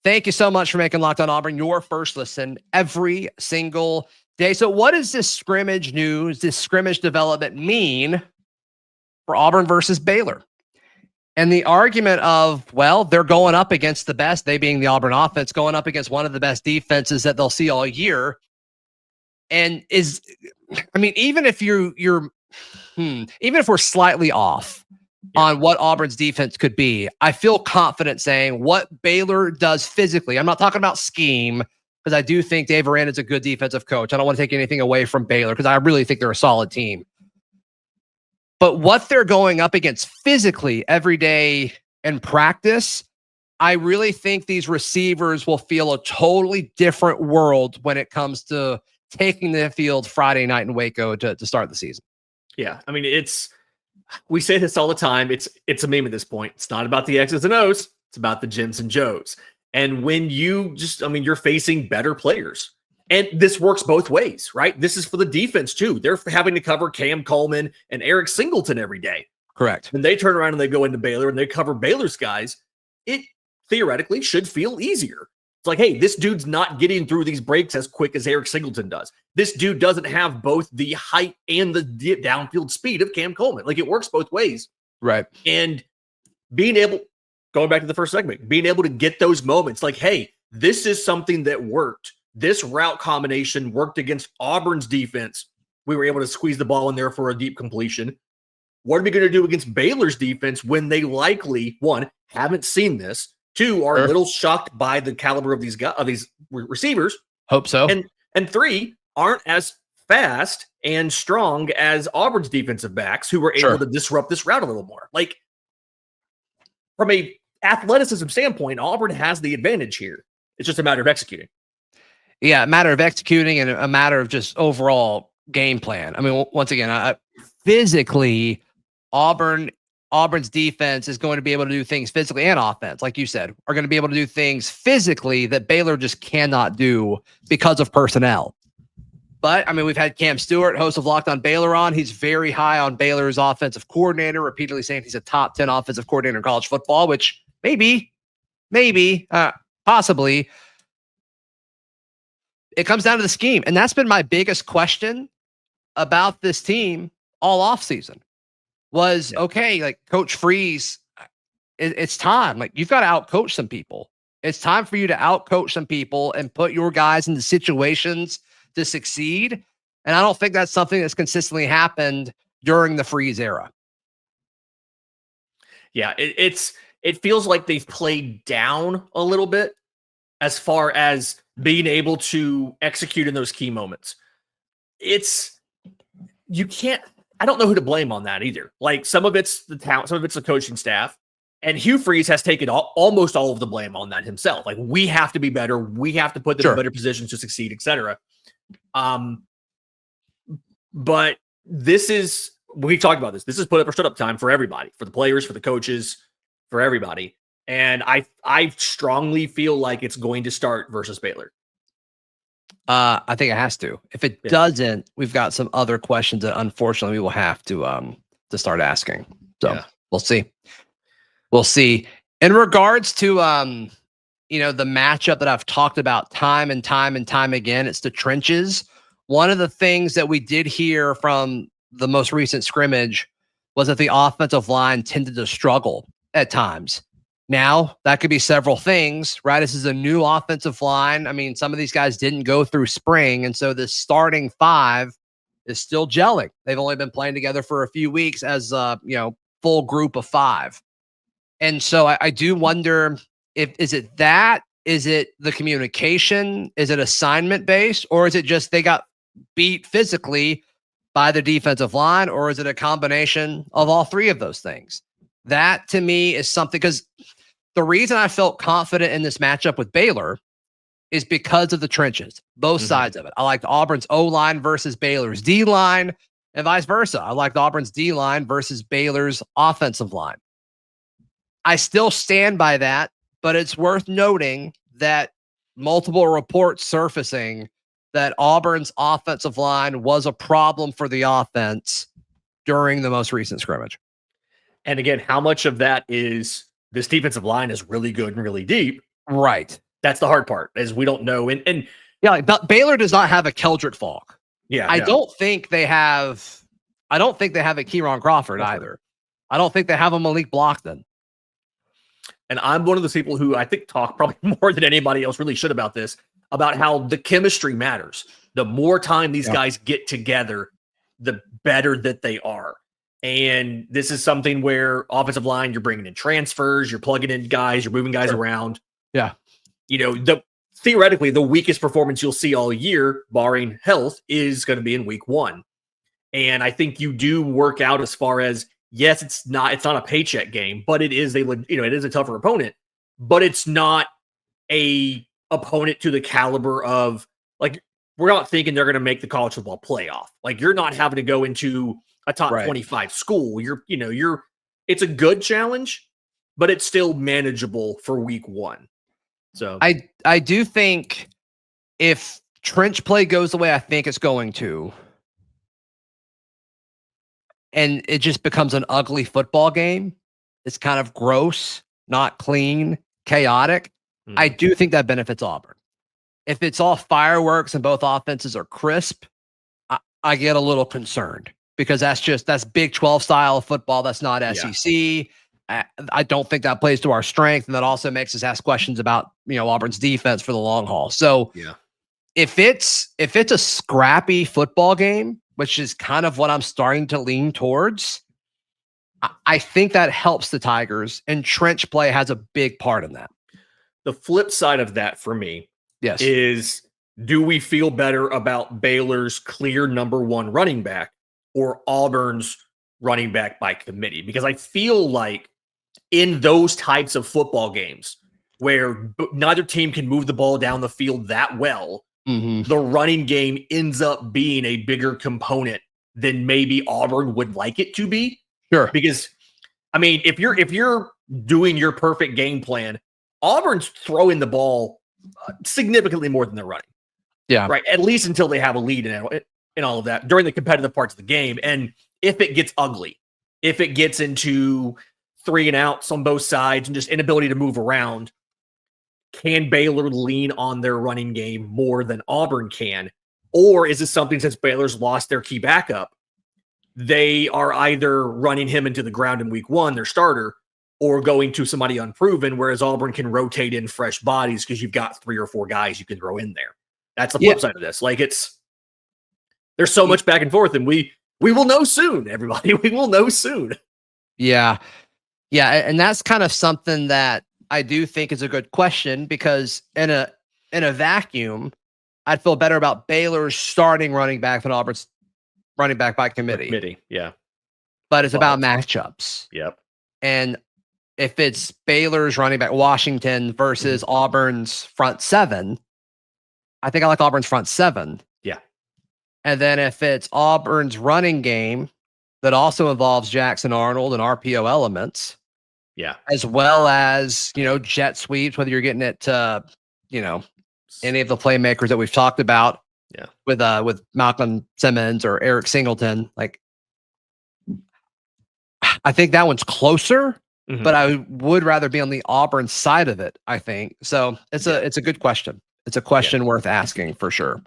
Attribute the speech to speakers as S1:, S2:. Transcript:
S1: Thank you so much for making Locked on Auburn your first listen every single day. So what does this scrimmage news, this scrimmage development mean for Auburn versus Baylor? And the argument of, well, they're going up against the best, they being the Auburn offense, going up against one of the best defenses that they'll see all year. And even if even if we're slightly off on what Auburn's defense could be, I feel confident saying what Baylor does physically. I'm not talking about scheme, because I do think Dave Aranda's a good defensive coach. I don't want to take anything away from Baylor because I really think they're a solid team. But what they're going up against physically every day in practice, I really think these receivers will feel a totally different world when it comes to taking the field Friday night in Waco to start the season.
S2: Yeah, I mean, we say this all the time. It's a meme at this point. It's not about the X's and O's. It's about the Jims and Joes. And when you're facing better players. And this works both ways, right? This is for the defense, too. They're having to cover Cam Coleman and Eric Singleton every day.
S1: Correct.
S2: When they turn around and they go into Baylor and they cover Baylor's guys, it theoretically should feel easier. It's like, hey, this dude's not getting through these breaks as quick as Eric Singleton does. This dude doesn't have both the height and the downfield speed of Cam Coleman. Like, it works both ways.
S1: Right.
S2: And going back to the first segment, being able to get those moments like, hey, this is something that worked. This route combination worked against Auburn's defense. We were able to squeeze the ball in there for a deep completion. What are we going to do against Baylor's defense when they likely, one, haven't seen this, two, are a little shocked by the caliber of these receivers?
S1: Hope so.
S2: And three, aren't as fast and strong as Auburn's defensive backs who were able to disrupt this route a little more. Like, from a athleticism standpoint, Auburn has the advantage here. It's just a matter of executing.
S1: Yeah, a matter of executing and a matter of just overall game plan. I mean, once again, physically, Auburn's defense is going to be able to do things physically and offense, like you said, are going to be able to do things physically that Baylor just cannot do because of personnel. But, I mean, we've had Cam Stewart, host of Locked on Baylor, on. He's very high on Baylor's offensive coordinator, repeatedly saying he's a top 10 offensive coordinator in college football, which possibly. It comes down to the scheme. And that's been my biggest question about this team all offseason was, okay, like Coach Freeze, it's time. Like, you've got to outcoach some people. It's time for you to outcoach some people and put your guys into situations to succeed. And I don't think that's something that's consistently happened during the Freeze era.
S2: Yeah, it feels like they've played down a little bit as far as being able to execute in those key moments. I don't know who to blame on that either. Like, some of it's the talent, some of it's the coaching staff. And Hugh Freeze has taken almost all of the blame on that himself. Like, we have to be better. We have to put them in better positions to succeed, etc. But we talked about this. This is put up or shut up time for everybody, for the players, for the coaches, for everybody. And I strongly feel like it's going to start versus Baylor.
S1: I think it has to. If it doesn't, we've got some other questions that unfortunately we will have to start asking. So we'll see. We'll see. In regards to the matchup that I've talked about time and time again, it's the trenches. One of the things that we did hear from the most recent scrimmage was that the offensive line tended to struggle at times. Now, that could be several things, right? This is a new offensive line. I mean, some of these guys didn't go through spring, and so this starting five is still gelling. They've only been playing together for a few weeks as full group of five. And so I do wonder, is it the communication? Is it assignment based, or is it just they got beat physically by the defensive line, or is it a combination of all three of those things? That to me is something, because the reason I felt confident in this matchup with Baylor is because of the trenches, both sides of it. I liked Auburn's O-line versus Baylor's D-line, and vice versa. I liked Auburn's D-line versus Baylor's offensive line. I still stand by that, but it's worth noting that multiple reports surfacing that Auburn's offensive line was a problem for the offense during the most recent scrimmage.
S2: And again, how much of that is this defensive line is really good and really deep?
S1: Right.
S2: That's the hard part, is we don't know. And
S1: yeah, like, Baylor does not have a Keldrick Falk.
S2: Yeah,
S1: I don't think they have a Kieran Crawford either. I don't think they have a Malik Blockton.
S2: And I'm one of those people who I think talk probably more than anybody else really should about this, about how the chemistry matters. The more time these guys get together, the better that they are. And this is something where offensive line, you're bringing in transfers, you're plugging in guys, you're moving guys around.
S1: Yeah.
S2: You know, theoretically, the weakest performance you'll see all year, barring health, is going to be in week 1. And I think you do work out as far as, yes, it's not a paycheck game, but it is it is a tougher opponent, but it's not a opponent to the caliber of, like, we're not thinking they're going to make the college football playoff. Like, you're not having to go into a top 25 school. It's a good challenge, but it's still manageable for week 1. So
S1: I do think if trench play goes the way I think it's going to, and it just becomes an ugly football game, it's kind of gross, not clean, chaotic, I do think that benefits Auburn. If it's all fireworks and both offenses are crisp, I get a little concerned, because that's Big 12 style of football. That's not SEC. I don't think that plays to our strength. And that also makes us ask questions about, Auburn's defense for the long haul. So if it's a scrappy football game, which is kind of what I'm starting to lean towards, I think that helps the Tigers, and trench play has a big part in that.
S2: The flip side of that for me is, do we feel better about Baylor's clear number 1 running back or Auburn's running back by committee? Because I feel like in those types of football games where neither team can move the ball down the field that well, the running game ends up being a bigger component than maybe Auburn would like it to be.
S1: Sure.
S2: Because, I mean, if you're doing your perfect game plan, Auburn's throwing the ball significantly more than they're running.
S1: Yeah.
S2: Right. At least until they have a lead in all of that during the competitive parts of the game. And if it gets ugly, if it gets into 3 and outs on both sides and just inability to move around, can Baylor lean on their running game more than Auburn can? Or is this something, since Baylor's lost their key backup, they are either running him into the ground in week 1, their starter, or going to somebody unproven, whereas Auburn can rotate in fresh bodies because you've got 3 or 4 guys you can throw in there. That's the flip side of this. Like, there's so much back and forth, and we will know soon, everybody. We will know soon.
S1: Yeah. Yeah. And that's kind of something that I do think is a good question, because in a vacuum, I'd feel better about Baylor's starting running back than Auburn's running back by committee.
S2: Yeah.
S1: But it's about matchups.
S2: Yep.
S1: And if it's Baylor's running back Washington versus Auburn's front 7, I think I like Auburn's front 7.
S2: Yeah.
S1: And then if it's Auburn's running game that also involves Jackson Arnold and RPO elements, as well as, jet sweeps, whether you're getting it to, any of the playmakers that we've talked about, with Malcolm Simmons or Eric Singleton, like, I think that one's closer, but I would rather be on the Auburn side of it, I think. So it's a good question. It's a question worth asking for sure.